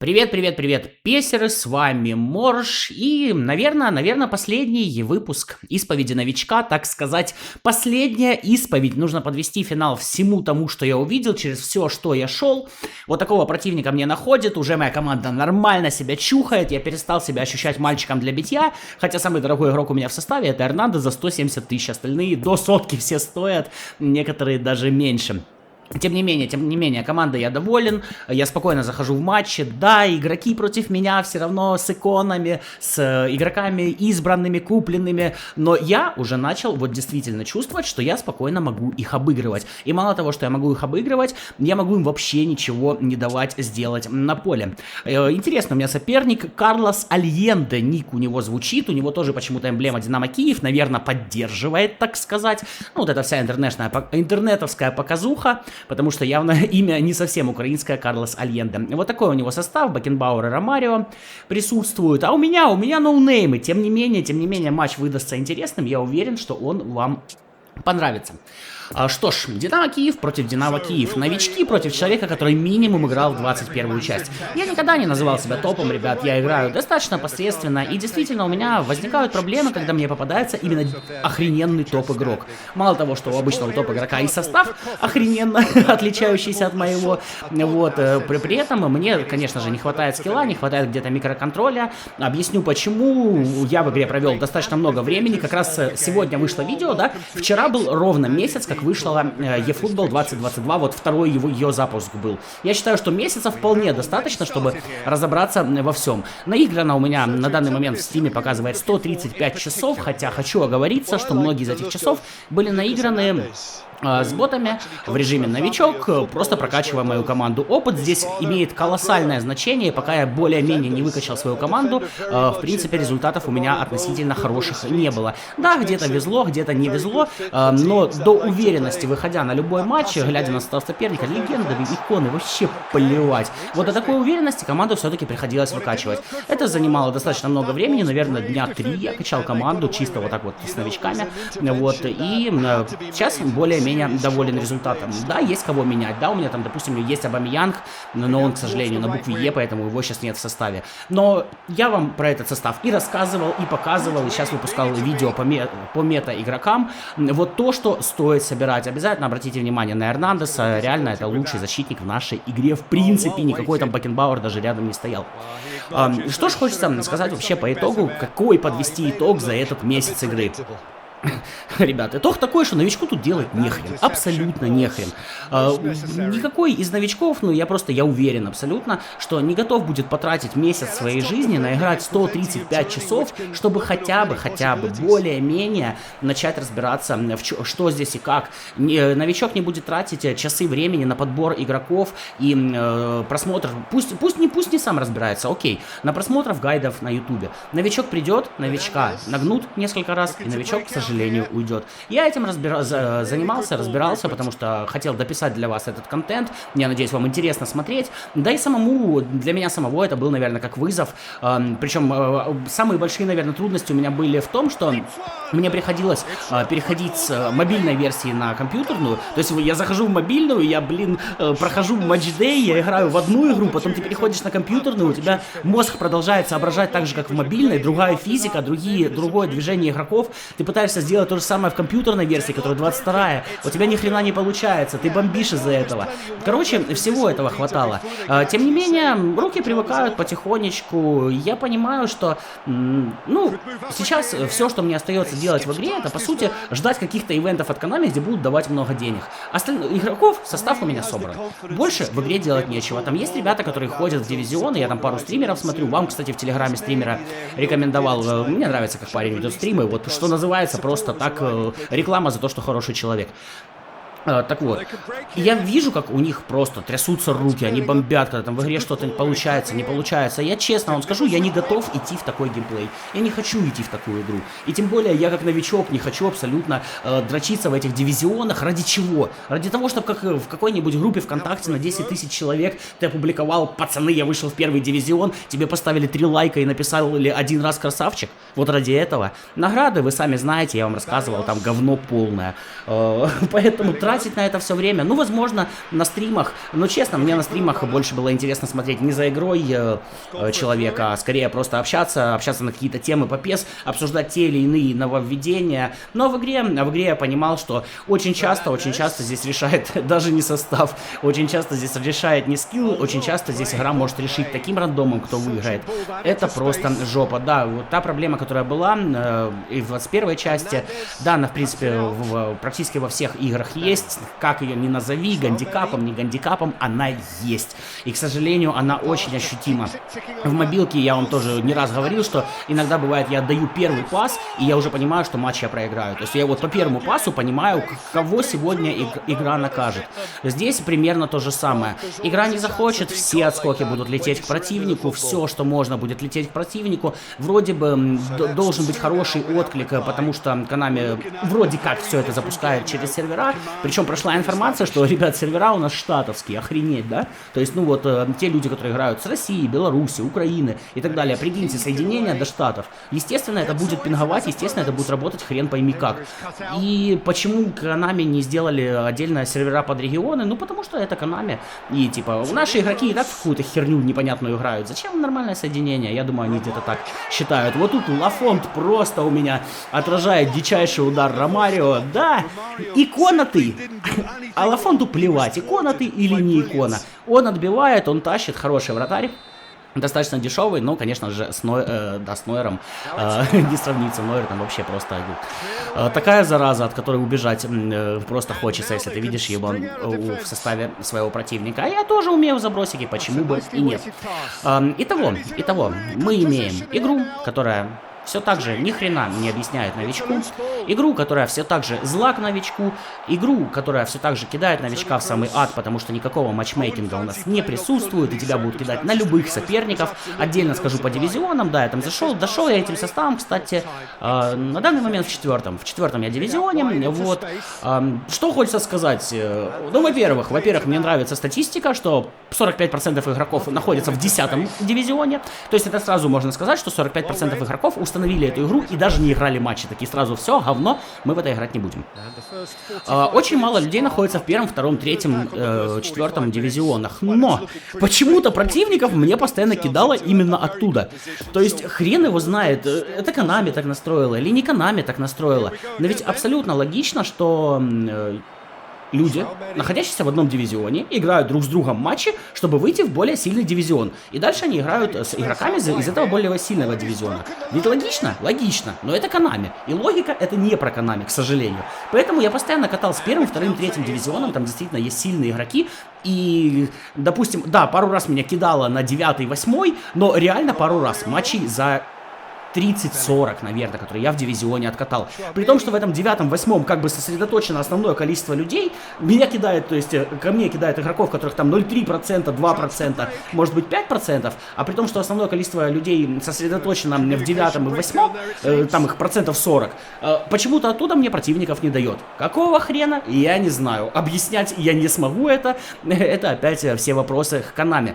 Привет, привет, привет, песеры, с вами Морж и, наверное, последний выпуск исповеди новичка, так сказать, последняя исповедь. Нужно подвести финал всему тому, что я увидел, через все, что я шел. Вот такого противника мне находит, уже моя команда нормально себя чухает, я перестал себя ощущать мальчиком для битья, хотя самый дорогой игрок у меня в составе это Эрнандо за 170 тысяч, остальные до сотки все стоят, некоторые даже меньше. Тем не менее, команда я доволен, я спокойно захожу в матчи, да, игроки против меня все равно с иконами, с игроками избранными, купленными, но я уже начал вот действительно чувствовать, что я спокойно могу их обыгрывать. И мало того, что я могу их обыгрывать, я могу им вообще ничего не давать сделать на поле. Интересно, у меня соперник Карлос Альенде, ник у него звучит, у него тоже почему-то эмблема Динамо Киев, наверное, поддерживает, так сказать, ну вот эта вся интернетовская показуха, потому что явно имя не совсем украинское, Карлос Альенде. Вот такой у него состав, Бекенбауэр и Ромарио присутствуют, а у меня ноунеймы. Тем не менее, матч выдастся интересным, я уверен, что он вам понравится. Что ж, Динамо Киев против Динамо Киев. Новички против человека, который минимум играл в 21-ю часть. Я никогда не называл себя топом, ребят, я играю достаточно посредственно, и действительно у меня возникают проблемы, когда мне попадается именно охрененный топ-игрок. Мало того, что у обычного топ-игрока и состав охрененно отличающийся от моего, вот, при этом мне, конечно же, не хватает скилла, не хватает где-то микроконтроля. Объясню почему. Я в игре провел достаточно много времени, как раз сегодня вышло видео, да, вчера был ровно месяц, как вышла eFootball 2022, вот второй ее запуск был. Я считаю, что месяца вполне достаточно, чтобы разобраться во всем. Наиграно у меня на данный момент в Steam показывает 135 часов, хотя хочу оговориться, что многие из этих часов были наиграны с ботами в режиме новичок, просто прокачивая мою команду. Опыт здесь имеет колоссальное значение, пока я более-менее не выкачал свою команду, в принципе, результатов у меня относительно хороших не было. Да, где-то везло, где-то не везло, но до уверенности, выходя на любой матч, глядя на состав соперника, легенды, иконы, вообще плевать. Вот до такой уверенности команду все-таки приходилось выкачивать. Это занимало достаточно много времени, наверное, дня 3 я качал команду, чисто вот так вот с новичками, вот, и сейчас более-менее доволен результатом. Да, есть кого менять, да, у меня там, допустим, есть Абамеянг, но он, к сожалению, на букве Е, поэтому его сейчас нет в составе. Но я вам про этот состав и рассказывал, и показывал, и сейчас выпускал видео по мета-игрокам. Вот то, что стоит собирать. Обязательно обратите внимание на Эрнандеса, реально это лучший защитник в нашей игре, в принципе, никакой там Бекенбауэр даже рядом не стоял. Что ж хочется сказать вообще по итогу, какой подвести итог за этот месяц игры. Ребят, итог такой, что новичку тут делать нехрен, абсолютно нехрен. Никакой из новичков, ну я уверен абсолютно, что не готов будет потратить месяц своей жизни на играть 135 часов, чтобы хотя бы более-менее начать разбираться, что здесь и как. Новичок не будет тратить часы времени на подбор игроков и просмотр, пусть не сам разбирается, окей, на просмотров гайдов на ютубе. Новичок придет, новичка нагнут несколько раз, и новичок, к сожалению, уйдет. Я этим разбирался, потому что хотел дописать для вас этот контент. Я надеюсь, вам интересно смотреть. Да и для меня самого это был, наверное, как вызов. Причем самые большие, наверное, трудности у меня были в том, что мне приходилось переходить с мобильной версии на компьютерную. То есть я захожу в мобильную, я, прохожу матчдей, я играю в одну игру, потом ты переходишь на компьютерную, у тебя мозг продолжает соображать так же, как в мобильной, другая физика, другое движение игроков. Ты пытаешься сделать то же самое в компьютерной версии, которая 22-я, у тебя ни хрена не получается, ты бомбишь из-за этого. Короче, всего этого хватало. Тем не менее, руки привыкают потихонечку, я понимаю, что, сейчас все, что мне остается делать в игре, это, по сути, ждать каких-то ивентов от Konami, где будут давать много денег. Игроков, состав у меня собран. Больше в игре делать нечего. Там есть ребята, которые ходят в дивизионы, я там пару стримеров смотрю, вам, кстати, в телеграме стримера рекомендовал, мне нравится, как парень ведет стримы, вот что называется, просто так реклама за то, что хороший человек. Так вот, я вижу, как у них просто трясутся руки, они бомбят, когда там в игре что-то получается, не получается. Я честно вам скажу, я не готов идти в такой геймплей. Я не хочу идти в такую игру. И тем более, я как новичок не хочу абсолютно дрочиться в этих дивизионах. Ради чего? Ради того, чтобы как в какой-нибудь группе ВКонтакте на 10 тысяч человек ты опубликовал: пацаны, я вышел в первый дивизион, тебе поставили 3 лайка и написали 1 раз красавчик. Вот ради этого. Награды, вы сами знаете, я вам рассказывал, там говно полное. Поэтому тратить на это все время, ну, возможно, на стримах, но честно, мне на стримах больше было интересно смотреть не за игрой человека, а скорее просто общаться на какие-то темы по PES, обсуждать те или иные нововведения, но в игре я понимал, что очень часто здесь решает даже не состав, очень часто здесь решает не скилл, очень часто здесь игра может решить таким рандомом, кто выиграет. Это просто жопа, да, вот та проблема, которая была и в 21 части, да, она, в принципе, практически во всех играх есть, как ее ни назови, гандикапом, не гандикапом, она есть. И, к сожалению, она очень ощутима. В мобилке я вам тоже не раз говорил, что иногда бывает, я отдаю первый пас, и я уже понимаю, что матч я проиграю. То есть я вот по первому пасу понимаю, кого сегодня игра накажет. Здесь примерно то же самое. Игра не захочет, все отскоки будут лететь к противнику, все, что можно, будет лететь к противнику. Вроде бы должен быть хороший отклик, потому что Konami вроде как все это запускает через сервера. Причем прошла информация, что, ребят, сервера у нас штатовские, охренеть, да? То есть, ну вот, те люди, которые играют с России, Беларуси, Украины и так далее, прикиньте, соединение до штатов. Естественно, это будет пинговать, естественно, это будет работать хрен пойми как. И почему Konami не сделали отдельно сервера под регионы? Ну, потому что это Konami. И, типа, наши игроки и так в какую-то херню непонятную играют. Зачем нормальное соединение? Я думаю, они где-то так считают. Вот тут Лафонт просто у меня отражает дичайший удар Ромарио. Да, икона ты. А Лафонту плевать, икона ты или не икона. Он отбивает, он тащит, хороший вратарь. Достаточно дешевый, но, конечно же, с Нойером не сравнится. Нойер там вообще просто такая зараза, от которой убежать просто хочется, если ты видишь его в составе своего противника. А я тоже умею в забросике, почему бы и нет. Итого, мы имеем игру, которая все так же ни хрена не объясняет новичку, игру, которая все так же зла к новичку, игру, которая все так же кидает новичка в самый ад, потому что никакого матчмейкинга у нас не присутствует, и тебя будут кидать на любых соперников. Отдельно скажу по дивизионам, да, я там дошел я этим составом, кстати, на данный момент в четвертом я дивизионе, вот. Что хочется сказать? Ну, во-первых, мне нравится статистика, что 45% игроков находятся в 10-м дивизионе, то есть это сразу можно сказать, что 45% игроков установили эту игру и даже не играли матчи. Такие сразу, все, говно, мы в это играть не будем. Очень мало людей находится в первом, втором, третьем, четвертом дивизионах. Но почему-то противников мне постоянно кидало именно оттуда. То есть хрен его знает, это Konami так настроила или не Konami так настроила. Но ведь абсолютно логично, что люди, находящиеся в одном дивизионе, играют друг с другом матчи, чтобы выйти в более сильный дивизион. И дальше они играют с игроками из этого более сильного дивизиона. Ведь логично? Логично. Но это Konami. И логика это не про Konami, к сожалению. Поэтому я постоянно катал с первым, вторым, третьим дивизионом. Там действительно есть сильные игроки. И, допустим, да, пару раз меня кидало на 9-й, 8-й, но реально пару раз матчей за 30-40, наверное, которые я в дивизионе откатал. При том, что в этом 9-м, 8-м как бы сосредоточено основное количество людей, меня кидает, то есть ко мне кидает игроков, которых там 0,3%, 2%, может быть 5%, а при том, что основное количество людей сосредоточено в 9-м и 8-м, там их процентов 40, почему-то оттуда мне противников не дает. Какого хрена? Я не знаю. Объяснять я не смогу это опять все вопросы к Konami.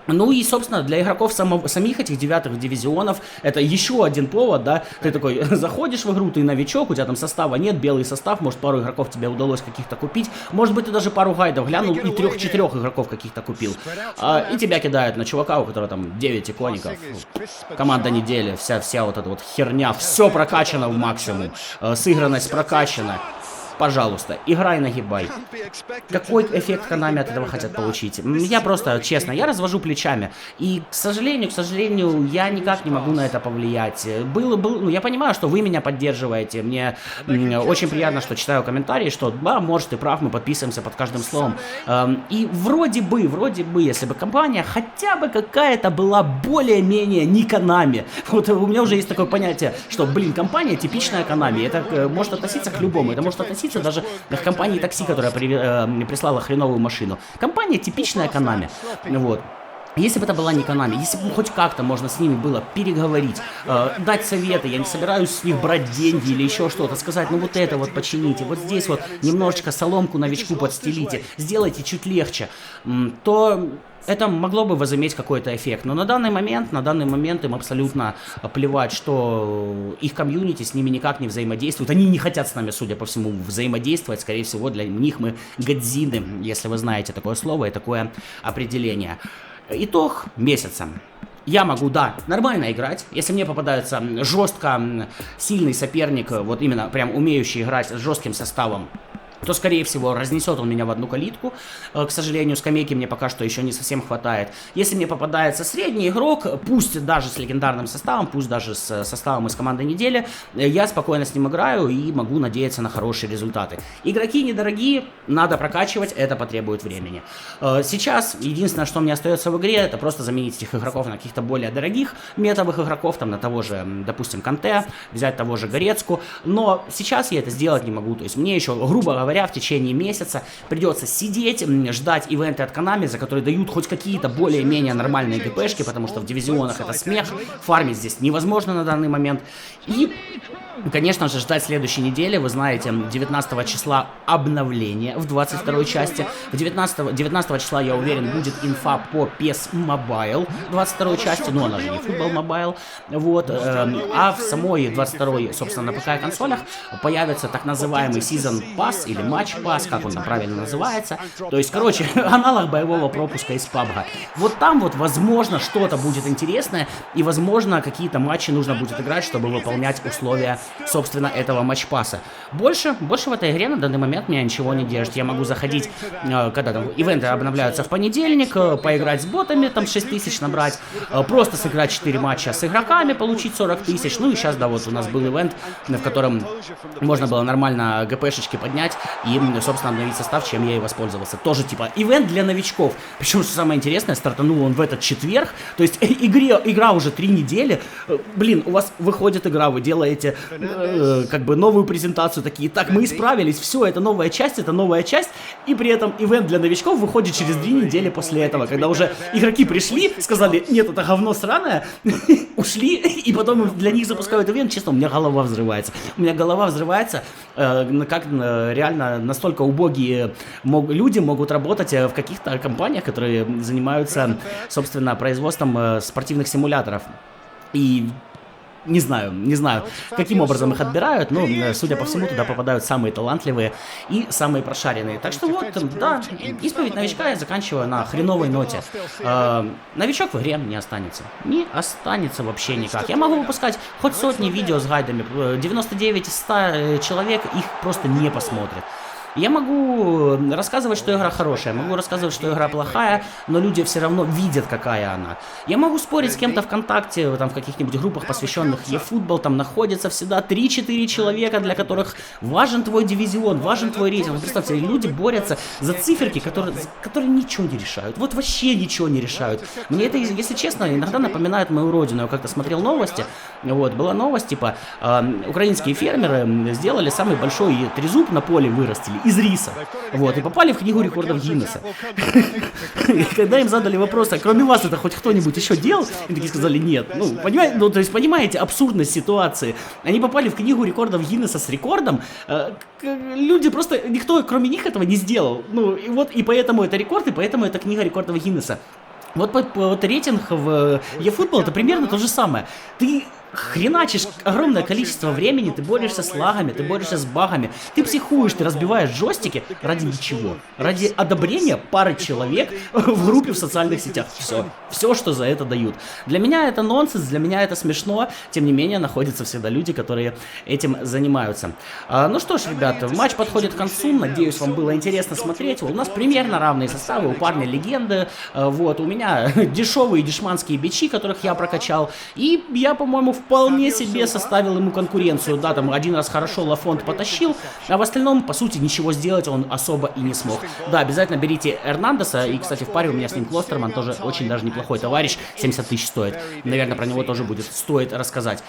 Ну и, собственно, для игроков самих этих 9-х дивизионов это еще один повод, да, ты такой заходишь в игру, ты новичок, у тебя там состава нет, белый состав, может пару игроков тебе удалось каких-то купить, может быть ты даже пару гайдов глянул и 3-4 игроков каких-то купил, и тебя кидают на чувака, у которого там 9 икоников, команда недели, вся вот эта вот херня, все прокачано в максимум, сыгранность прокачана. Пожалуйста, играй, нагибай. Какой эффект Konami от этого хотят получить? Я просто, честно, я развожу плечами. И, к сожалению, я никак не могу на это повлиять. Ну, я понимаю, что вы меня поддерживаете. Мне очень приятно, что читаю комментарии, что, да, может, ты прав, мы подписываемся под каждым словом. И вроде бы, если бы компания хотя бы какая-то была более-менее не Konami. Вот у меня уже есть такое понятие, что, компания типичная Konami. Это может относиться к любому. Это может относиться даже к компании такси, которая прислала хреновую машину. Компания типичная Konami. Вот. Если бы это была не Konami, если бы хоть как-то можно с ними было переговорить, дать советы, я не собираюсь с них брать деньги или еще что-то, сказать, ну вот это вот почините, вот здесь вот немножечко соломку новичку подстелите, сделайте чуть легче, то это могло бы возыметь какой-то эффект. Но на данный момент им абсолютно плевать, что их комьюнити с ними никак не взаимодействует. Они не хотят с нами, судя по всему, взаимодействовать. Скорее всего, для них мы годзины, если вы знаете такое слово и такое определение. Итог месяца. Я могу, да, нормально играть. Если мне попадается жестко сильный соперник, вот именно прям умеющий играть с жестким составом, то, скорее всего, разнесет он меня в одну калитку. К сожалению, скамейки мне пока что еще не совсем хватает. Если мне попадается средний игрок, пусть даже с легендарным составом, пусть даже с составом из команды недели, я спокойно с ним играю и могу надеяться на хорошие результаты. Игроки недорогие, надо прокачивать, это потребует времени. Сейчас единственное, что мне остается в игре, это просто заменить этих игроков на каких-то более дорогих метовых игроков, там на того же, допустим, Канте, взять того же Горецку. Но сейчас я это сделать не могу. То есть мне еще, грубо говоря, в течение месяца придется сидеть, ждать ивенты от Konami, за которые дают хоть какие-то более-менее нормальные ГПшки, потому что в дивизионах это смех, фармить здесь невозможно на данный момент. И, конечно же, ждать следующей недели, вы знаете, 19 числа обновление в 22 части. 19 числа, я уверен, будет инфа по PES Mobile 22 части, но она же не Football Mobile, вот. А в самой 22, собственно, на ПК-консолях появится так называемый Season Pass или Match Pass, как он там правильно называется. То есть, короче, аналог боевого пропуска из PUBG. Вот там вот, возможно, что-то будет интересное, и, возможно, какие-то матчи нужно будет играть, чтобы выполнять условия, собственно, этого матч-пасса. Больше в этой игре на данный момент меня ничего не держит. Я могу заходить, когда там ивенты обновляются в понедельник, поиграть с ботами, там 6000 набрать, просто сыграть 4 матча с игроками, получить 40 тысяч. Ну и сейчас, да, вот у нас был ивент, в котором можно было нормально ГПшечки поднять и, собственно, обновить состав, чем я и воспользовался. Тоже, типа, ивент для новичков. Причем, что самое интересное, стартанул он в этот четверг, то есть игра уже 3 недели. Блин, у вас выходит игра, вы делаете как бы новую презентацию, такие, так, мы исправились, все, это новая часть, и при этом ивент для новичков выходит через 2 недели после этого, когда уже игроки пришли, сказали, нет, это говно сраное, ушли, и потом для них запускают ивент. Честно, у меня голова взрывается. Как реально настолько убогие люди могут работать в каких-то компаниях, которые занимаются, собственно, производством спортивных симуляторов. И не знаю, каким образом их отбирают, но, судя по всему, туда попадают самые талантливые и самые прошаренные. Так что вот, да, исповедь новичка я заканчиваю на хреновой ноте. Новичок в игре не останется. Не останется вообще никак. Я могу выпускать хоть сотни видео с гайдами, 99 из 100 человек их просто не посмотрят. Я могу рассказывать, что игра хорошая, могу рассказывать, что игра плохая, но люди все равно видят, какая она. Я могу спорить с кем-то ВКонтакте, там в каких-нибудь группах, посвященных eFootball, там находятся всегда 3-4 человека, для которых важен твой дивизион, важен твой рейтинг. Представьте, люди борются за циферки, которые ничего не решают. Вот вообще ничего не решают. Мне это, если честно, иногда напоминает мою родину. Я как-то смотрел новости, вот, была новость, типа, украинские фермеры сделали самый большой трезуб на поле, вырастили из риса, вот, и попали в книгу рекордов Гиннесса. Когда им задали вопрос, а кроме вас это хоть кто-нибудь еще делал? Они такие сказали, нет. Ну, понимаете, то есть, понимаете абсурдность ситуации? Они попали в книгу рекордов Гиннесса с рекордом, люди просто, никто кроме них этого не сделал. Ну, и вот, и поэтому это рекорд, и поэтому это книга рекордов Гиннесса. Вот рейтинг в eFootball это примерно то же самое. Ты хреначишь огромное количество времени, ты борешься с лагами, ты борешься с багами, ты психуешь, ты разбиваешь джойстики ради ничего. Ради одобрения пары человек в группе в социальных сетях. Все, что за это дают. Для меня это нонсенс, для меня это смешно, тем не менее находятся всегда люди, которые этим занимаются. Ну что ж, ребята, матч подходит к концу, надеюсь, вам было интересно смотреть. У нас примерно равные составы, у парня легенды, вот, у меня дешевые дешманские бичи, которых я прокачал, и я, по-моему, вполне себе составил ему конкуренцию. Да, там один раз хорошо Лафонт потащил, а в остальном, по сути, ничего сделать он особо и не смог. Да, обязательно берите Эрнандеса, и, кстати, в паре у меня с ним Клостерман, тоже очень даже неплохой товарищ, 70 тысяч стоит. Наверное, про него тоже будет стоит рассказать.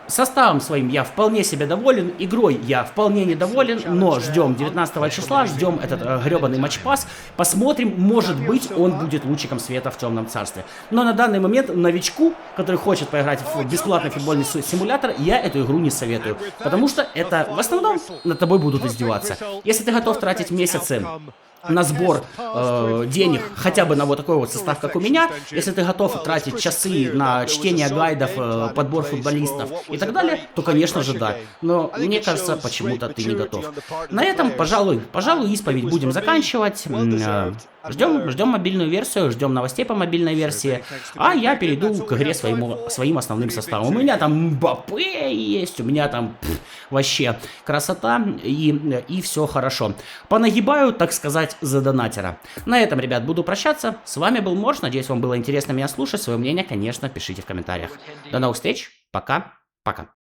Составом своим я вполне себе доволен, игрой я вполне недоволен, но ждем 19 числа, ждем этот гребаный матчпасс, посмотрим, может быть, он будет лучиком света в темном царстве. Но на данный момент новичку, который хочет поиграть в бесплатный футбольный симулятор, я эту игру не советую, потому что это в основном над тобой будут издеваться. Если ты готов тратить месяцы на сбор денег хотя бы на вот такой вот состав, как у меня, если ты готов тратить часы на чтение гайдов, подбор футболистов и так далее, то, конечно же, да. Но мне кажется, почему-то ты не готов. На этом, пожалуй, исповедь будем заканчивать. Ждем мобильную версию, ждем новостей по мобильной версии, а я перейду к игре своим основным составом. У меня там Мбаппе есть, у меня там вообще красота и все хорошо. Понагибаю, так сказать, за донатера. На этом, ребят, буду прощаться. С вами был Морж, надеюсь, вам было интересно меня слушать. Свое мнение, конечно, пишите в комментариях. До новых встреч, пока-пока.